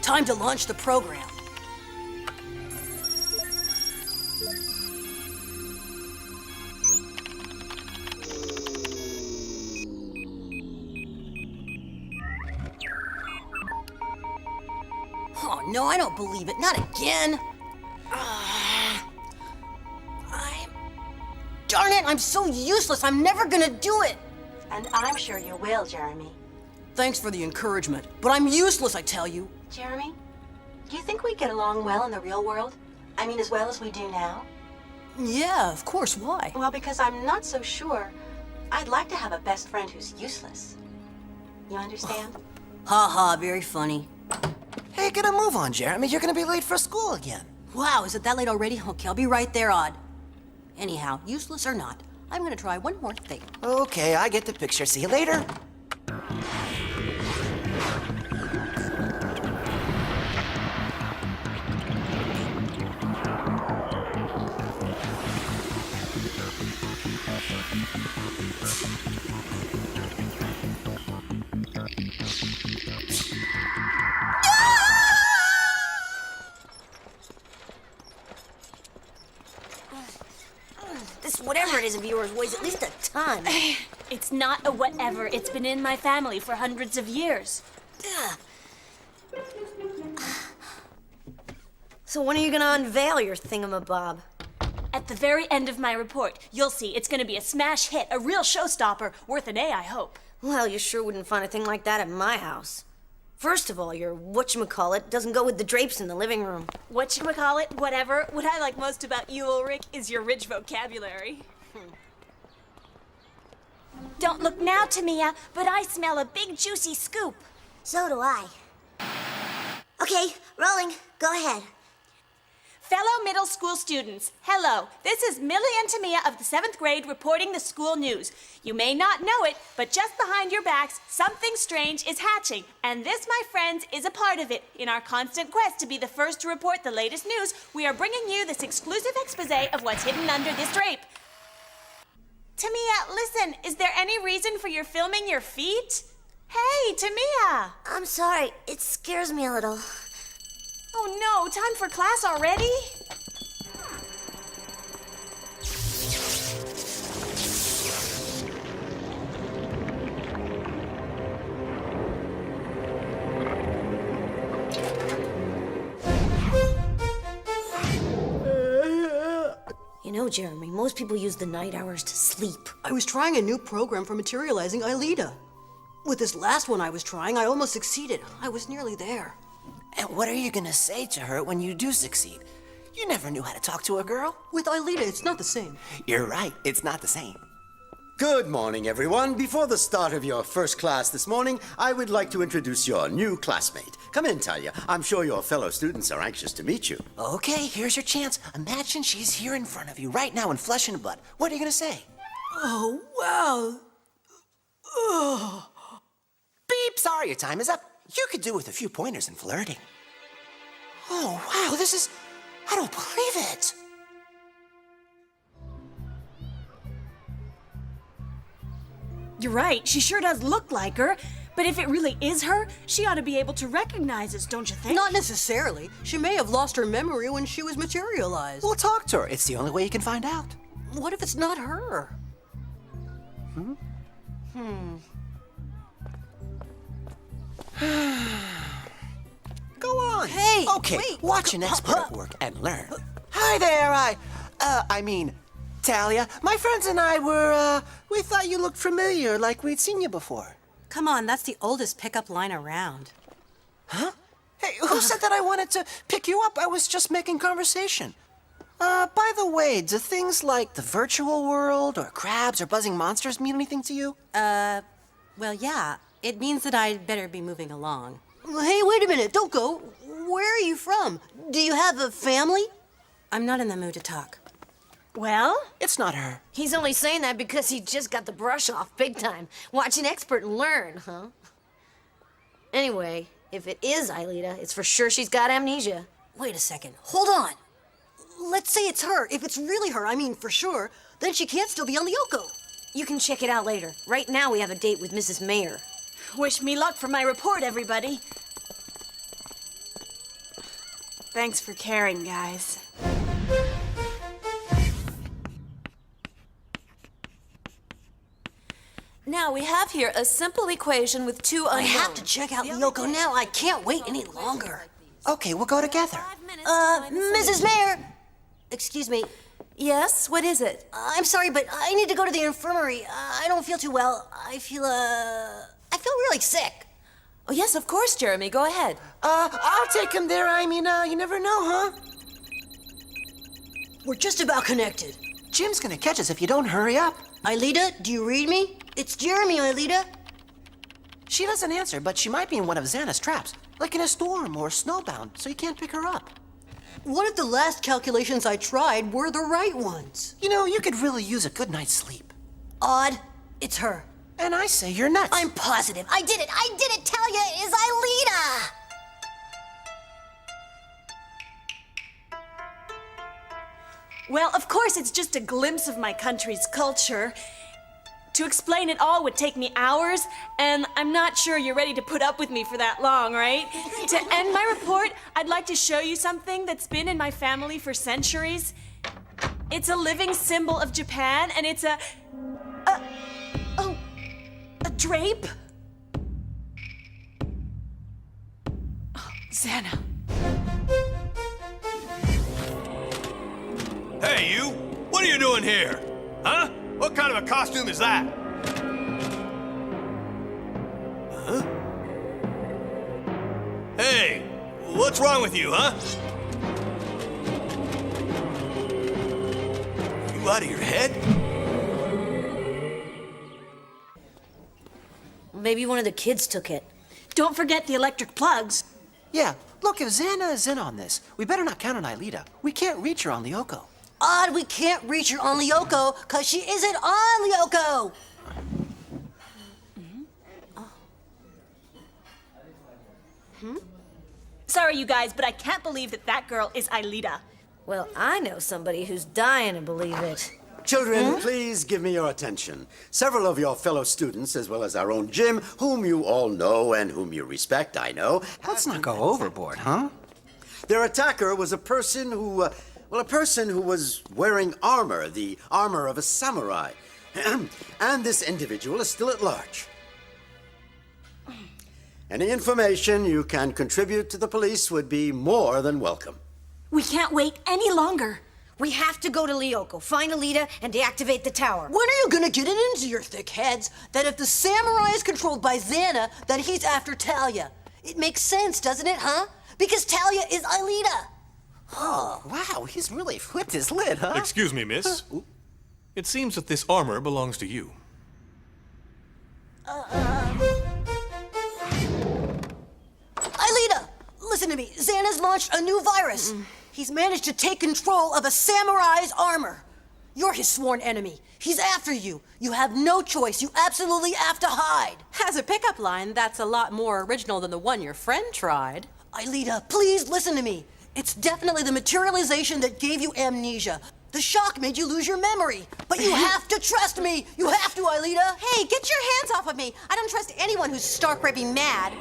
Time to launch the program. Oh, no, I don't believe it. Not again. Darn it, I'm so useless. I'm never gonna do it. And I'm sure you will, Jeremy. Thanks for the encouragement, but I'm useless, I tell you. Jeremy, do you think we'd get along well in the real world? I mean, as well as we do now? Yeah, of course. Why? Well, because I'm not so sure. I'd like to have a best friend who's useless. You understand? Ha ha, very funny. Hey, get a move on, Jeremy. You're gonna be late for school again. Wow, is it that late already? Okay, I'll be right there, Odd. Anyhow, useless or not, I'm gonna try one more thing. Okay, I get the picture. See you later. This whatever it is of yours weighs at least a ton. It's not a whatever. It's been in my family for hundreds of years. So when are you gonna unveil your thingamabob? At the very end of my report, you'll see it's gonna be a smash hit, a real showstopper, worth an A, I hope. Well, you sure wouldn't find a thing like that at my house. First of all, your whatchamacallit doesn't go with the drapes in the living room. Whatchamacallit, whatever. What I like most about you, Ulrich, is your rich vocabulary. Don't look now, Tamia, but I smell a big juicy scoop. So do I. Okay, rolling. Go ahead. Fellow middle school students, hello. This is Millie and Tamia of the 7th grade reporting the school news. You may not know it, but just behind your backs, something strange is hatching. And this, my friends, is a part of it. In our constant quest to be the first to report the latest news, we are bringing you this exclusive expose of what's hidden under this drape. Tamia, listen, is there any reason for your filming your feet? Hey, Tamia! I'm sorry. It scares me a little. Oh no, time for class already? You know, Jeremy, most people use the night hours to sleep. I was trying a new program for materializing Aelita. With this last one I was trying, I almost succeeded. I was nearly there. And what are you gonna say to her when you do succeed? You never knew how to talk to a girl. With Aelita, it's not the same. You're right, it's not the same. Good morning, everyone. Before the start of your first class this morning, I would like to introduce your new classmate. Come in, Talia. I'm sure your fellow students are anxious to meet you. Okay, here's your chance. Imagine she's here in front of you right now in flesh and blood. What are you gonna say? Oh, wow. Oh. Beep, sorry, your time is up. You could do with a few pointers and flirting. Oh, wow, this is... I don't believe it. You're right, she sure does look like her. But if it really is her, she ought to be able to recognize us, don't you think? Not necessarily. She may have lost her memory when she was materialized. Well, talk to her. It's the only way you can find out. What if it's not her? Go on. Hey, okay, wait. watch an expert at work and learn. Hi there, I mean, Talia, my friends and I we thought you looked familiar, like we'd seen you before. Come on, that's the oldest pickup line around. Huh? Hey, who said that I wanted to pick you up? I was just making conversation. By the way, do things like the virtual world or crabs or buzzing monsters mean anything to you? Well, yeah. It means that I'd better be moving along. Hey, wait a minute. Don't go. Where are you from? Do you have a family? I'm not in the mood to talk. Well? It's not her. He's only saying that because he just got the brush off big time. Watch an expert and learn, huh? Anyway, if it is Aelita, it's for sure she's got amnesia. Wait a second. Hold on. Let's say it's her. If it's really her, I mean for sure, then she can't still be on Lyoko. You can check it out later. Right now we have a date with Mrs. Mayer. Wish me luck for my report, everybody. Thanks for caring, guys. Now we have here a simple equation with two unknowns. I have to check out Lyoko now. I can't wait any longer. Okay, we'll go together. Mrs. Mayer! Excuse me. Yes, what is it? I'm sorry, but I need to go to the infirmary. I don't feel too well. I feel really sick. Oh, yes, of course, Jeremy. Go ahead. I'll take him there. I mean, you never know, huh? We're just about connected. Jim's gonna catch us if you don't hurry up. Aelita, do you read me? It's Jeremy, Aelita. She doesn't answer, but she might be in one of Xana's traps, like in a storm or snowbound, so you can't pick her up. What if the last calculations I tried were the right ones? You know, you could really use a good night's sleep. Odd. It's her. And I say you're nuts. I'm positive. I did it. Talia is Aelita. Well, of course, it's just a glimpse of my country's culture. To explain it all would take me hours, and I'm not sure you're ready to put up with me for that long, right? To end my report, I'd like to show you something that's been in my family for centuries. It's a living symbol of Japan, and it's a drape? Oh, Xana. Hey, you! What are you doing here? Huh? What kind of a costume is that? Huh? Hey! What's wrong with you, huh? You out of your head? Maybe one of the kids took it. Don't forget the electric plugs. Yeah, look, if Xana is in on this, we better not count on Aelita. We can't reach her on Lyoko. Odd, we can't reach her on Lyoko, because she isn't on Lyoko. Sorry, you guys, but I can't believe that girl is Aelita. Well, I know somebody who's dying to believe it. Children, please give me your attention. Several of your fellow students, as well as our own Jim, whom you all know and whom you respect, I know. Let's not go overboard, huh? Their attacker was a person who was wearing armor, the armor of a samurai. And this individual is still at large. Any information you can contribute to the police would be more than welcome. We can't wait any longer. We have to go to Lyoko, find Aelita, and deactivate the tower. When are you gonna get it into your thick heads that if the samurai is controlled by Xana, that he's after Talia? It makes sense, doesn't it, huh? Because Talia is Aelita. Oh, wow, he's really flipped his lid, huh? Excuse me, miss. It seems that this armor belongs to you. Aelita, listen to me. Xana's launched a new virus. He's managed to take control of a samurai's armor. You're his sworn enemy. He's after you. You have no choice. You absolutely have to hide. As a pickup line, that's a lot more original than the one your friend tried. Aelita, please listen to me. It's definitely the materialization that gave you amnesia. The shock made you lose your memory. But you have to trust me. You have to, Aelita. Hey, get your hands off of me. I don't trust anyone who's stark raving mad.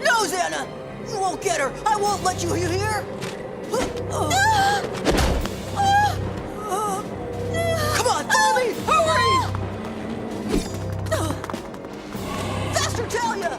No, Xana! You won't get her! I won't let you hear! Come on, follow me! Hurry! Faster, Talia!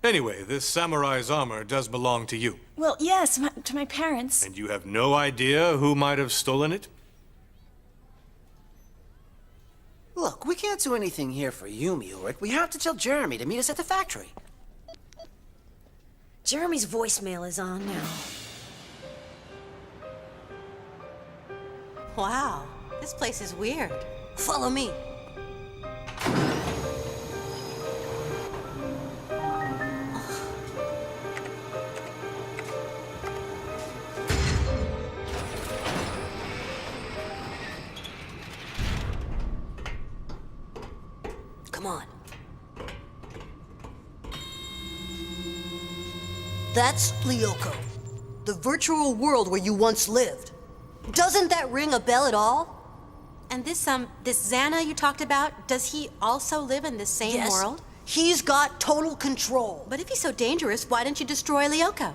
Anyway, this samurai's armor does belong to you. Well, yes, to my parents. And you have no idea who might have stolen it? Look, we can't do anything here for Yumi, Ulrich. We have to tell Jeremy to meet us at the factory. Jeremy's voicemail is on now. Wow, this place is weird. Follow me. Come on. That's Lyoko, the virtual world where you once lived. Doesn't that ring a bell at all? And this Xana you talked about, does he also live in the same world? He's got total control. But if he's so dangerous, why didn't you destroy Lyoko?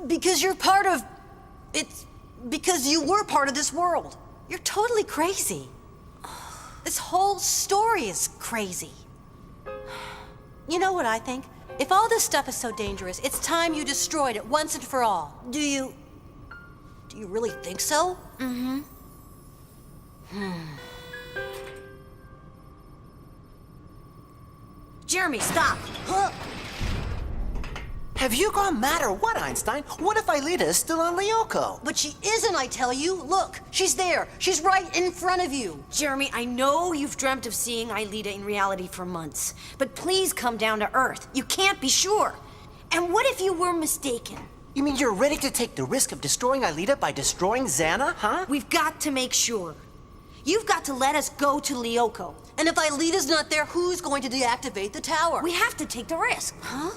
Because you're part of... because you were part of this world. You're totally crazy. This whole story is crazy. You know what I think? If all this stuff is so dangerous, it's time you destroyed it once and for all. Do you really think so? Mm-hmm. Jeremy, stop! Huh? Have you gone mad or what, Einstein? What if Aelita is still on Lyoko? But she isn't, I tell you. Look, she's there. She's right in front of you. Jeremy, I know you've dreamt of seeing Aelita in reality for months, but please come down to Earth. You can't be sure. And what if you were mistaken? You mean you're ready to take the risk of destroying Aelita by destroying Xana, huh? We've got to make sure. You've got to let us go to Lyoko. And if Aelita's not there, who's going to deactivate the tower? We have to take the risk. Huh?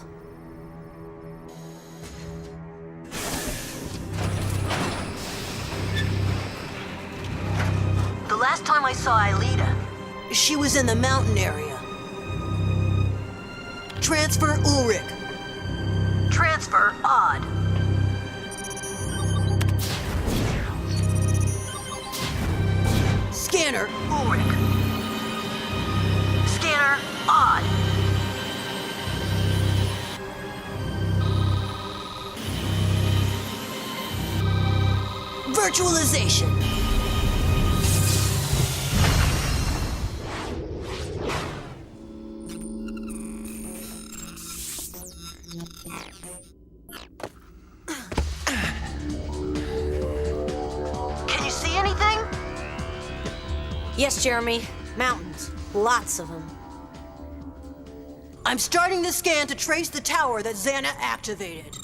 The last time I saw Aelita, she was in the mountain area. Transfer Ulrich. Transfer Odd. Scanner Ulrich. Scanner Odd. Virtualization. Can you see anything? Yes, Jeremy. Mountains. Lots of them. I'm starting the scan to trace the tower that Xana activated.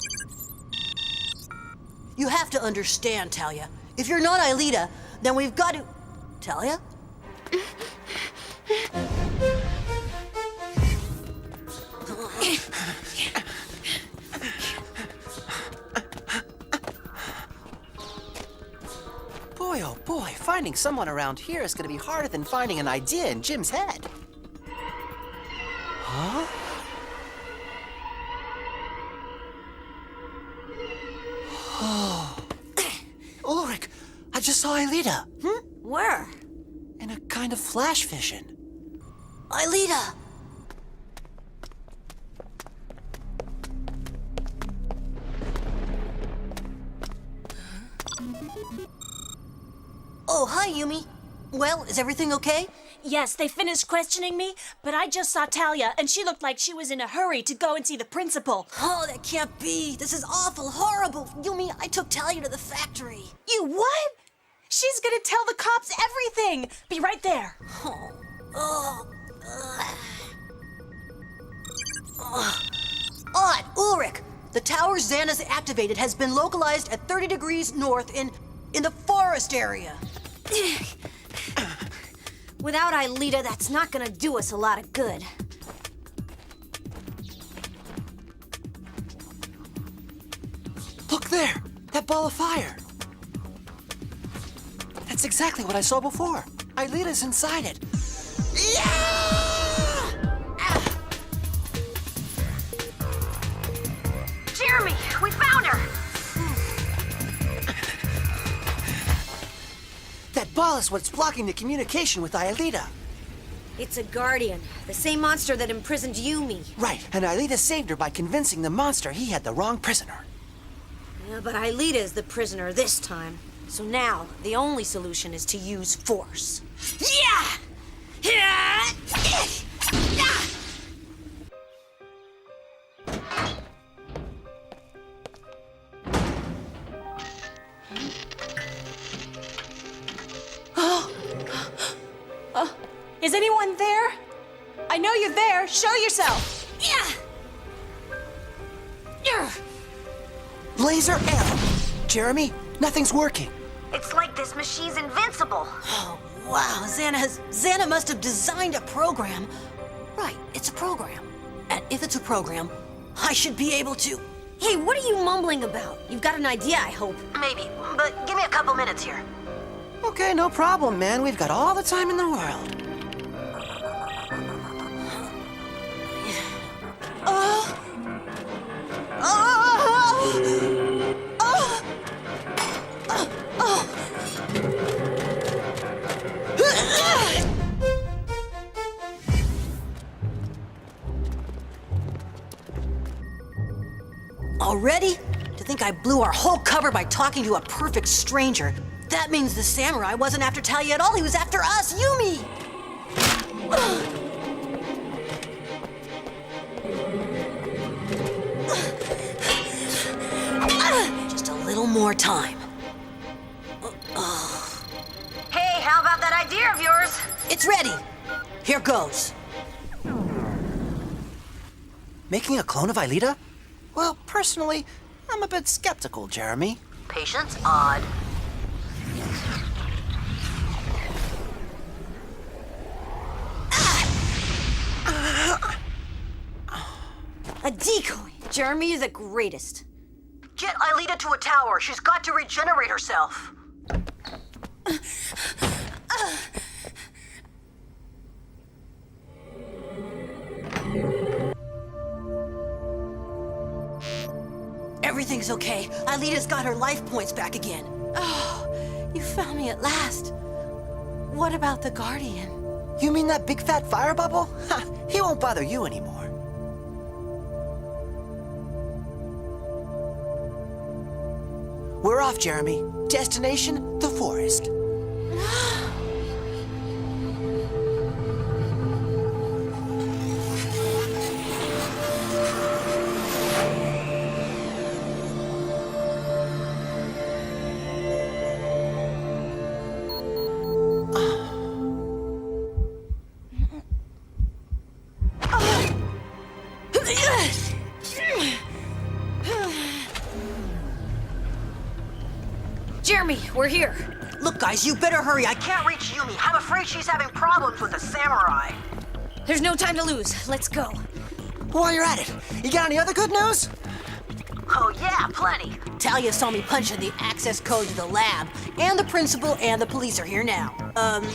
You have to understand, Talia. If you're not Aelita, then we've got to... Talia? Boy, oh boy, finding someone around here is gonna be harder than finding an idea in Jim's head. Huh? Oh. Ulrich, I just saw Aelita. Where? In a kind of flash vision. Aelita! Oh, hi, Yumi. Well, is everything okay? Yes, they finished questioning me, but I just saw Talia, and she looked like she was in a hurry to go and see the principal. Oh, that can't be. This is awful, horrible. Yumi, I took Talia to the factory. You what? She's gonna tell the cops everything. Be right there. Odd, Ulrich. The tower Xana's activated has been localized at 30 degrees north in the forest area. Without Aelita, that's not gonna do us a lot of good. Look there! That ball of fire! That's exactly what I saw before. Aelita's inside it. Jeremy, we found her! That ball is what's blocking the communication with Aelita. It's a guardian. The same monster that imprisoned Yumi. Right, and Aelita saved her by convincing the monster he had the wrong prisoner. Yeah, but Aelita is the prisoner this time. So now, the only solution is to use force. Yeah! Is anyone there? I know you're there. Show yourself. Laser ammo! Jeremy, nothing's working. It's like this machine's invincible. Oh, wow. Xana must have designed a program. Right, it's a program. And if it's a program, I should be able to... Hey, what are you mumbling about? You've got an idea, I hope. Maybe, but give me a couple minutes here. Okay, no problem, man. We've got all the time in the world. Already? To think I blew our whole cover by talking to a perfect stranger. That means the samurai wasn't after Talia at all. He was after us, Yumi! Just a little more time. Hey, how about that idea of yours? It's ready. Here goes. Making a clone of Aelita? Well, personally, I'm a bit skeptical, Jeremy. Patience, odd. A decoy. Jeremy, you're the greatest. Get Aelita to a tower. She's got to regenerate herself. Everything's okay. Aelita's got her life points back again. Oh, you found me at last. What about the Guardian? You mean that big fat fire bubble? Ha! He won't bother you anymore. We're off, Jeremy. Destination, the forest. Jeremy, we're here. Look, guys, you better hurry. I can't reach Yumi. I'm afraid she's having problems with the samurai. There's no time to lose. Let's go. While you're at it, you got any other good news? Oh, yeah, plenty. Talia saw me punch in the access code to the lab, and the principal and the police are here now.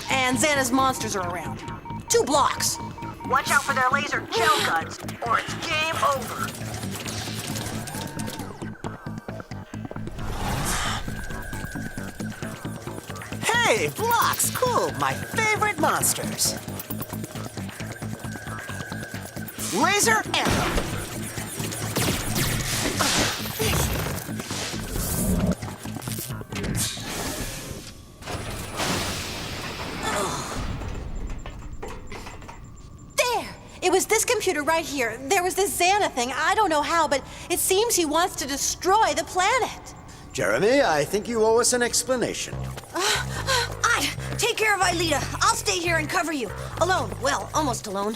And Xana's monsters are around. 2 blocks. Watch out for their laser gel guns, or it's game over. Hey, blocks, cool. My favorite monsters. Laser ammo. It was this computer right here. There was this Xana thing. I don't know how, but it seems he wants to destroy the planet. Jeremy, I think you owe us an explanation. Take care of Aelita. I'll stay here and cover you. Alone. Well, almost alone.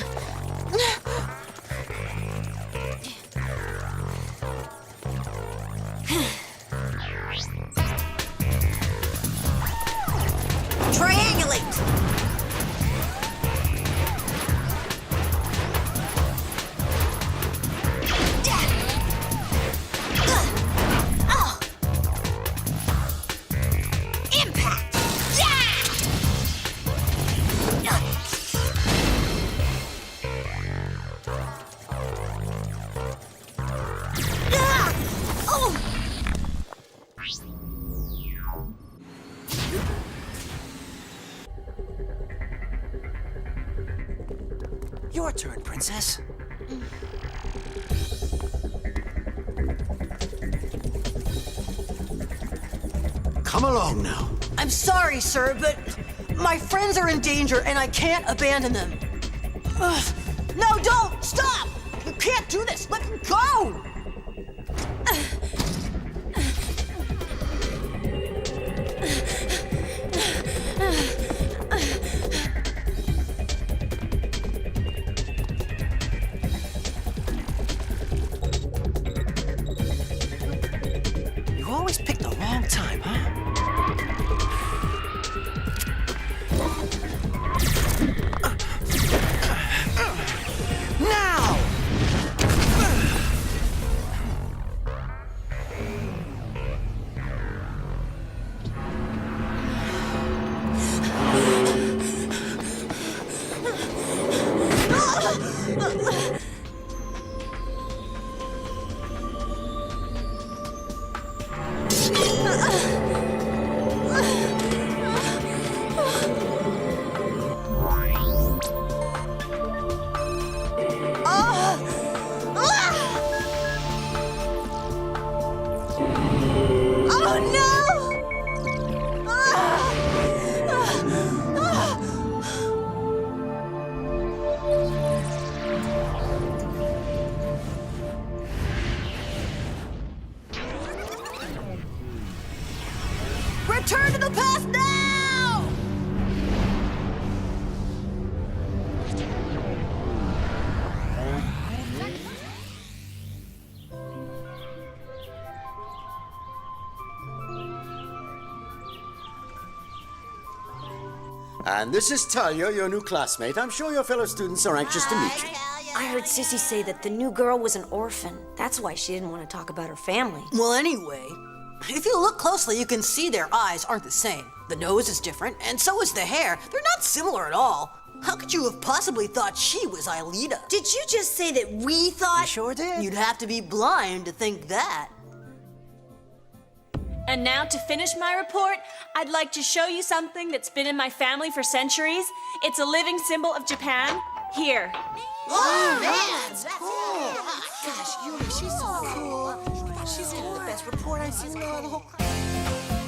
Triangulate! Your turn, princess. Come along now. I'm sorry, sir, but my friends are in danger and I can't abandon them. Ugh. No, don't! Stop! You can't do this! Let me go! You always pick the wrong time, huh? Now! Return to the past now! And this is Talia, your new classmate. I'm sure your fellow students are anxious to meet you. I heard Sissy say that the new girl was an orphan. That's why she didn't want to talk about her family. Well, anyway, if you look closely, you can see their eyes aren't the same. The nose is different, and so is the hair. They're not similar at all. How could you have possibly thought she was Aelita? Did you just say that we thought? You sure did. You'd have to be blind to think that. And now to finish my report, I'd like to show you something that's been in my family for centuries. It's a living symbol of Japan. Here. Oh, man, that's cool. Gosh, Yuri, she's so cool. She's the best report I've seen in the whole class.